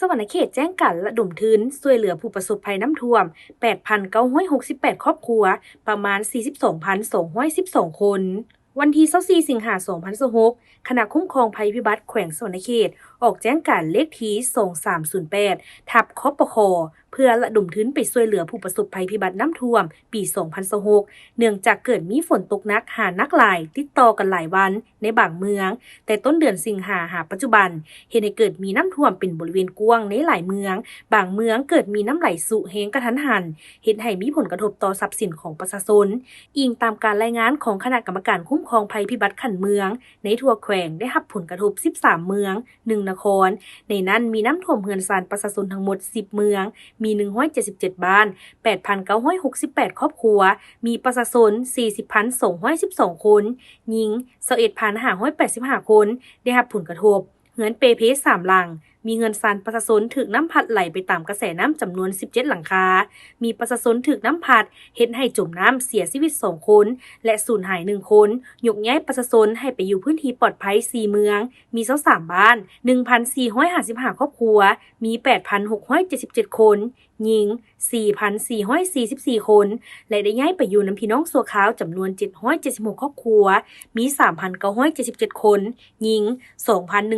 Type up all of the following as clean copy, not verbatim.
สวรรณเขตแจ้งการระดมทุนช่วยเหลือผู้ประสบภัยน้ำท่วม 8,968 ครอบครัว ประมาณ 42,212 คน วันที่24สิงหาคม2026คณะคุ้มครองภัยพิบัติแขวงสวรรณเขตออกแจ้งการเลขที่2308ทับคปคเพื่อระดมทุนไปช่วยเหลือผู้ประสบภัยพิบัติน้ำท่วมปี2026เนื่องจากเกิดมีฝนตกหนักหานักหลายติดต่อกันหลายวันในบางเมือง แต่ต้นเดือนสิงหาปัจจุบันเห็นให้เกิดมีน้ำท่วมเป็นบริเวณกว้างในหลายเมืองบางเมืองเกิดมีน้ำไหลสุแห้งกระทันหันเฮ็ดให้มีผลกระทบต่อทรัพย์สินของประชาชนอิงตามการรายงานของคณะกรรมการคุ้มครองภัยพิบัติขันเมืองในทั่วแขวงได้รับผลกระทบ13เมือง1นครในนั้นมีน้ำท่วมเรือนซ่านประชาชนทั้งหมด10เมืองมี177บ้าน 8,968 ครอบครัวมีประชาชน 40,212 คนหญิง 21,585 คนได้รับผลกระทบเรือนเปเพ3หลังมีเงินซ่านประชาชนถูกน้ำพัดไหลไปตามกระแสน้ำจำนวน17หลังคามีประชาชนถูกน้ำพัดเฮ็ดให้จมน้ำเสียชีวิต2คนและสูญหาย1คนยกย้ายประชาชนให้ไปอยู่พื้นที่ปลอดภัย4เมืองมี23บ้าน 1,455 ครอบครัวมี 8,677 คนหญิง 4,444 คนและได้ย้ายไปอยู่นำพี่น้องชั่วคราวจำนวน776ครอบครัวมี 3,977 คนหญิง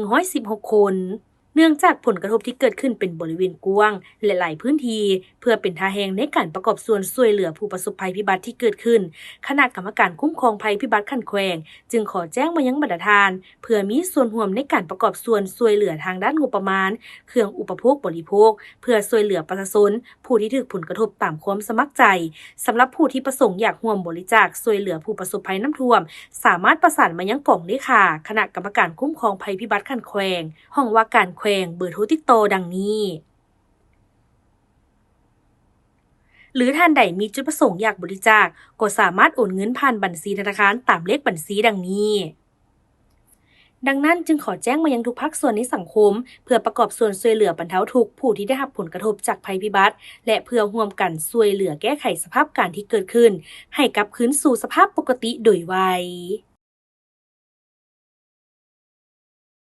2,116 คนเนื่องจากผลกระทบที่เกิดขึ้นเป็นบริเวณกว้างและหลายพื้นที่เพื่อเป็นท่าแห่งในการประกอบส่วนช่วยเหลือผู้ประสบภัยพิบัติที่เกิดขึ้นคณะกรรมการคุ้มครองภัยพิบัติขันแขวงจึงขอแจ้งมายังบรรดาลเพื่อมีส่วนร่วมในการประกอบส่วนช่วยเหลือทางด้านงบประมาณเครื่องอุปโภคบริโภคเพื่อช่วยเหลือประชาชนผู้ที่ถูกผลกระทบตามความสมัครใจสำหรับผู้ที่ประสงค์อยากร่วมบริจาคช่วยเหลือผู้ประสบภัยน้ำท่วมสามารถประสานมายังกองเลขาคณะกรรมการคุ้มครองภัยพิบัติขันแขวงห้องว่าการแขวงเบอร์โทรติดต่อดังนี้หรือท่านใดมีจุดประสงค์อยากบริจาคก็สามารถโอนเงินผ่านบัญชีธนาคารตามเลขบัญชีดังนี้ดังนั้นจึงขอแจ้งมายังทุกภาคส่วนในสังคมเพื่อประกอบส่วนช่วยเหลือบรรเทาทุกข์ผู้ที่ได้รับผลกระทบจากภัยพิบัติและเพื่อร่วมกันช่วยเหลือแก้ไขสภาพการที่เกิดขึ้นให้กลับคืนสู่สภาพปกติโดยไว